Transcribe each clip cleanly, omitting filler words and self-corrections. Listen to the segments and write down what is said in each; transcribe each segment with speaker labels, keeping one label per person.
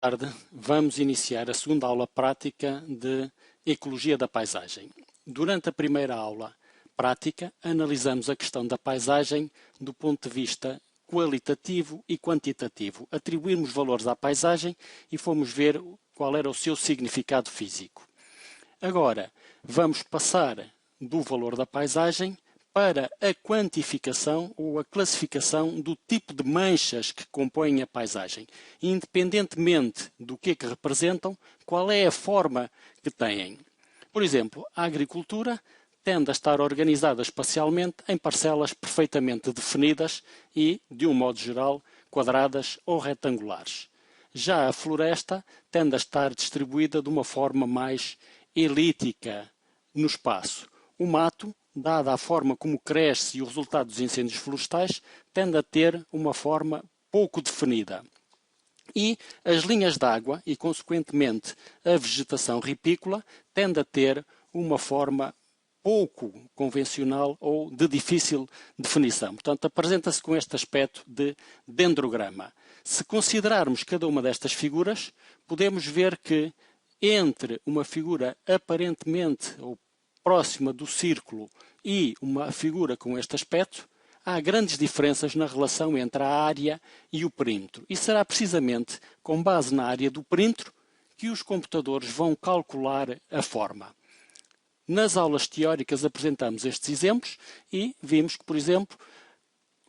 Speaker 1: tarde, vamos iniciar a segunda aula prática de Ecologia da Paisagem. Durante a primeira aula prática, analisamos a questão da paisagem do ponto de vista qualitativo e quantitativo. Atribuímos valores à paisagem e fomos ver qual era o seu significado físico. Agora, vamos passar do valor da paisagem para a quantificação ou a classificação do tipo de manchas que compõem a paisagem. Independentemente do que representam, qual é a forma que têm. Por exemplo, a agricultura tende a estar organizada espacialmente em parcelas perfeitamente definidas e, de um modo geral, quadradas ou retangulares. Já a floresta tende a estar distribuída de uma forma mais elíptica no espaço. O mato, dada a forma como cresce e o resultado dos incêndios florestais, tende a ter uma forma pouco definida. E as linhas d'água e, consequentemente, a vegetação ripícola tende a ter uma forma pouco convencional ou de difícil definição. Portanto, apresenta-se com este aspecto de dendrograma. Se considerarmos cada uma destas figuras, podemos ver que entre uma figura aparentemente ou próxima do círculo e uma figura com este aspecto, há grandes diferenças na relação entre a área e o perímetro. E será precisamente com base na área do perímetro que os computadores vão calcular a forma. Nas aulas teóricas apresentamos estes exemplos e vimos que, por exemplo,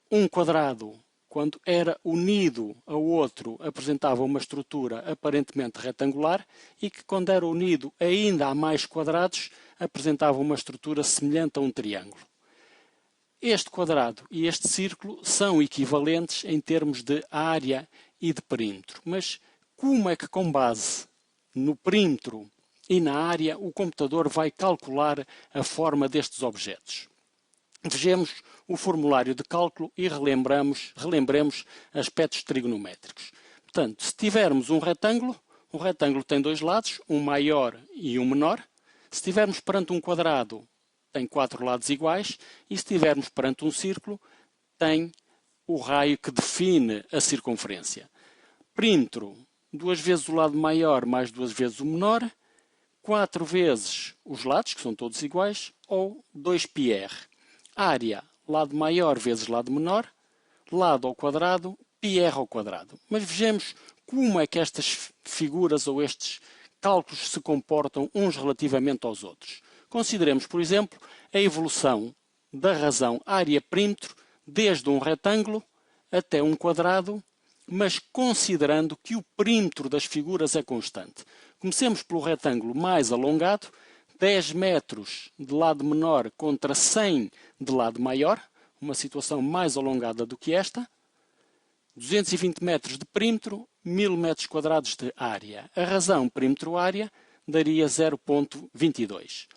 Speaker 1: um quadrado, quando era unido ao outro, apresentava uma estrutura aparentemente retangular e que, quando era unido ainda a mais quadrados, apresentava uma estrutura semelhante a um triângulo. Este quadrado e este círculo são equivalentes em termos de área e de perímetro. Mas como é que, com base no perímetro e na área, o computador vai calcular a forma destes objetos? Vejamos o formulário de cálculo e relembremos aspectos trigonométricos. Portanto, se tivermos um retângulo tem dois lados, um maior e um menor. Se estivermos perante um quadrado, tem 4 lados iguais. E se estivermos perante um círculo, tem o raio que define a circunferência. Perímetro, 2 vezes o lado maior mais 2 vezes o menor, 4 vezes os lados, que são todos iguais, ou 2πr. Área, lado maior vezes lado menor, lado ao quadrado, πr ao quadrado. Mas vejamos como é que estas figuras ou estes cálculos se comportam uns relativamente aos outros. Consideremos, por exemplo, a evolução da razão área-perímetro desde um retângulo até um quadrado, mas considerando que o perímetro das figuras é constante. Comecemos pelo retângulo mais alongado, 10 metros de lado menor contra 100 de lado maior, uma situação mais alongada do que esta, 220 metros de perímetro, 1000 metros quadrados de área. A razão perímetro-área daria 0,22.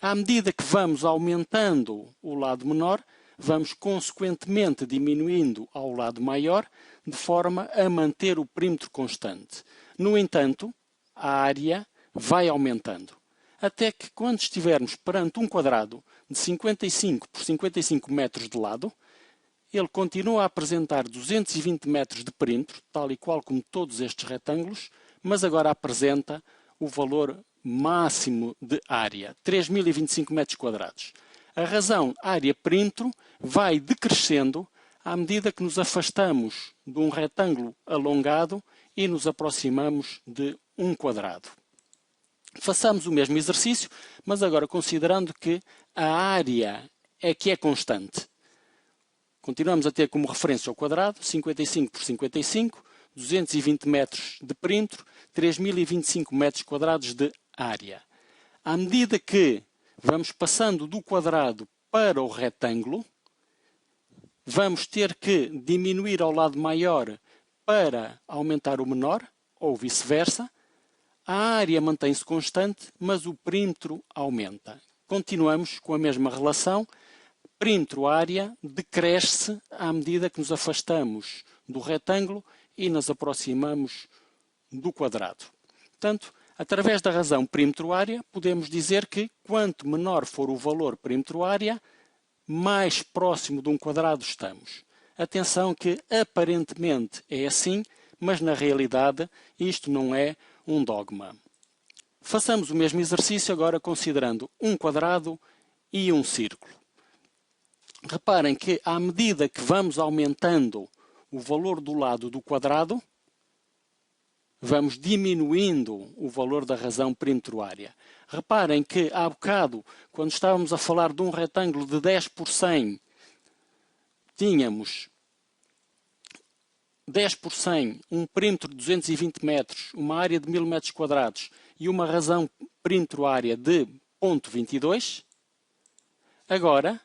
Speaker 1: À medida que vamos aumentando o lado menor, vamos consequentemente diminuindo ao lado maior, de forma a manter o perímetro constante. No entanto, a área vai aumentando, até que, quando estivermos perante um quadrado de 55 por 55 metros de lado, ele continua a apresentar 220 metros de perímetro, tal e qual como todos estes retângulos, mas agora apresenta o valor máximo de área, 3025 metros quadrados. A razão área-perímetro vai decrescendo à medida que nos afastamos de um retângulo alongado e nos aproximamos de um quadrado. Façamos o mesmo exercício, mas agora considerando que a área é que é constante. Continuamos a ter como referência o quadrado, 55 por 55, 220 metros de perímetro, 3025 metros quadrados de área. À medida que vamos passando do quadrado para o retângulo, vamos ter que diminuir ao lado maior para aumentar o menor, ou vice-versa. A área mantém-se constante, mas o perímetro aumenta. Continuamos com a mesma relação. Perímetro-área decresce à medida que nos afastamos do retângulo e nos aproximamos do quadrado. Portanto, através da razão perímetro-área, podemos dizer que quanto menor for o valor perímetro-área, mais próximo de um quadrado estamos. Atenção que aparentemente é assim, mas na realidade isto não é um dogma. Façamos o mesmo exercício agora considerando um quadrado e um círculo. Reparem que à medida que vamos aumentando o valor do lado do quadrado, vamos diminuindo o valor da razão perímetro área. Reparem que há bocado, quando estávamos a falar de um retângulo de 10 por 100, tínhamos 10 por 100, um perímetro de 220 metros, uma área de 1000 metros quadrados e uma razão perímetro área de 0,22. Agora,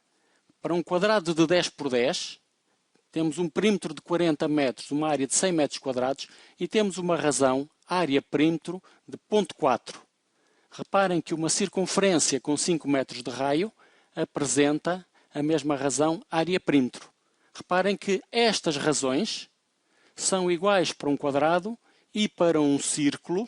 Speaker 1: para um quadrado de 10 por 10, temos um perímetro de 40 metros, uma área de 100 metros quadrados e temos uma razão, área perímetro, de 0,4. Reparem que uma circunferência com 5 metros de raio apresenta a mesma razão, área perímetro. Reparem que estas razões são iguais para um quadrado e para um círculo,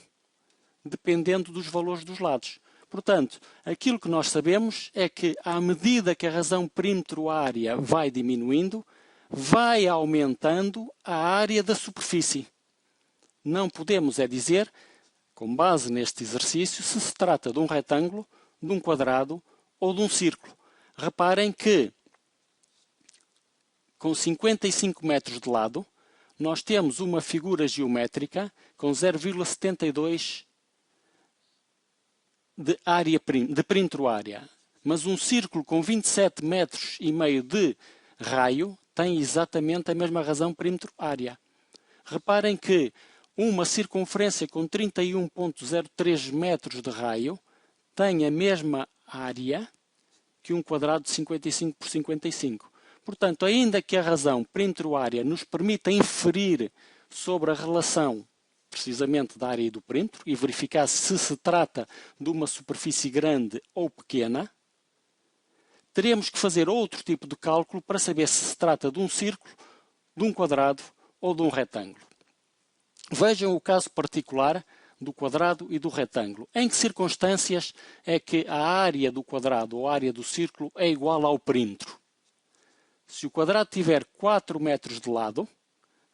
Speaker 1: dependendo dos valores dos lados. Portanto, aquilo que nós sabemos é que, à medida que a razão perímetro-área vai diminuindo, vai aumentando a área da superfície. Não podemos dizer, com base neste exercício, se se trata de um retângulo, de um quadrado ou de um círculo. Reparem que, com 55 metros de lado, nós temos uma figura geométrica com 0,72 de perímetro área. Mas um círculo com 27 metros e meio de raio tem exatamente a mesma razão perímetro área. Reparem que uma circunferência com 31,03 metros de raio tem a mesma área que um quadrado de 55 por 55. Portanto, ainda que a razão perímetro área nos permita inferir sobre a relação precisamente da área e do perímetro e verificar se se trata de uma superfície grande ou pequena, teremos que fazer outro tipo de cálculo para saber se se trata de um círculo, de um quadrado ou de um retângulo. Vejam o caso particular do quadrado e do retângulo. Em que circunstâncias é que a área do quadrado ou a área do círculo é igual ao perímetro? Se o quadrado tiver 4 metros de lado,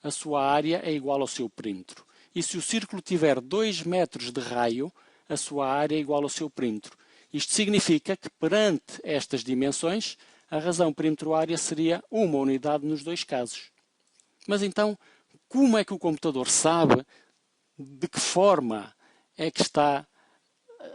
Speaker 1: a sua área é igual ao seu perímetro. E se o círculo tiver 2 metros de raio, a sua área é igual ao seu perímetro. Isto significa que, perante estas dimensões, a razão perímetro-área seria uma unidade nos dois casos. Mas então, como é que o computador sabe de que forma é que está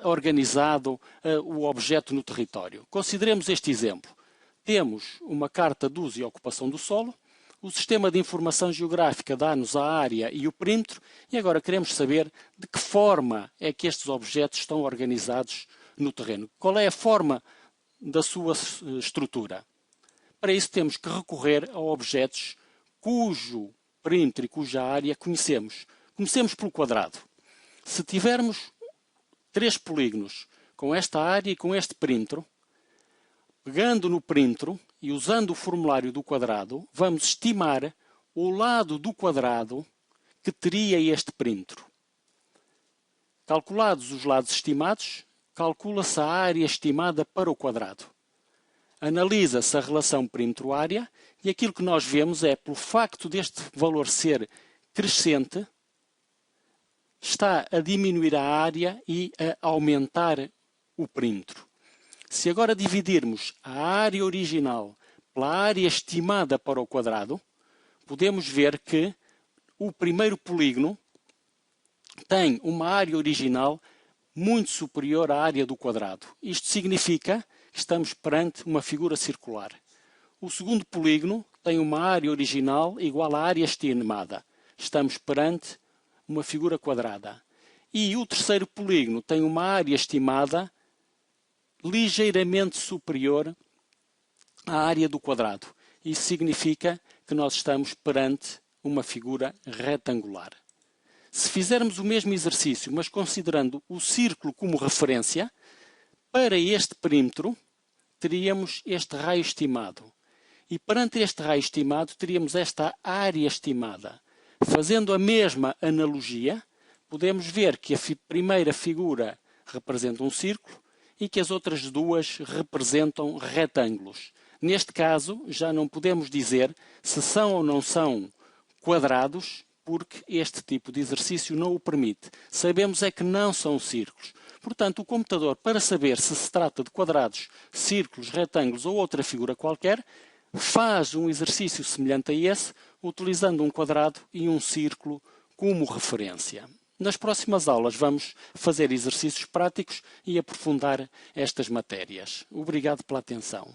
Speaker 1: organizado o objeto no território? Consideremos este exemplo. Temos uma carta de uso e ocupação do solo, o sistema de informação geográfica dá-nos a área e o perímetro e agora queremos saber de que forma é que estes objetos estão organizados no terreno. Qual é a forma da sua estrutura? Para isso temos que recorrer a objetos cujo perímetro e cuja área conhecemos. Comecemos pelo quadrado. Se tivermos 3 polígonos com esta área e com este perímetro, pegando no perímetro e usando o formulário do quadrado, vamos estimar o lado do quadrado que teria este perímetro. Calculados os lados estimados, calcula-se a área estimada para o quadrado. Analisa-se a relação perímetro-área e aquilo que nós vemos é, pelo facto deste valor ser crescente, está a diminuir a área e a aumentar o perímetro. Se agora dividirmos a área original pela área estimada para o quadrado, podemos ver que o primeiro polígono tem uma área original muito superior à área do quadrado. Isto significa que estamos perante uma figura circular. O segundo polígono tem uma área original igual à área estimada. Estamos perante uma figura quadrada. E o terceiro polígono tem uma área estimada ligeiramente superior à área do quadrado. Isso significa que nós estamos perante uma figura retangular. Se fizermos o mesmo exercício, mas considerando o círculo como referência, para este perímetro teríamos este raio estimado. E perante este raio estimado teríamos esta área estimada. Fazendo a mesma analogia, podemos ver que a primeira figura representa um círculo e que as outras duas representam retângulos. Neste caso, já não podemos dizer se são ou não são quadrados, porque este tipo de exercício não o permite. Sabemos é que não são círculos. Portanto, o computador, para saber se se trata de quadrados, círculos, retângulos ou outra figura qualquer, faz um exercício semelhante a esse, utilizando um quadrado e um círculo como referência. Nas próximas aulas vamos fazer exercícios práticos e aprofundar estas matérias. Obrigado pela atenção.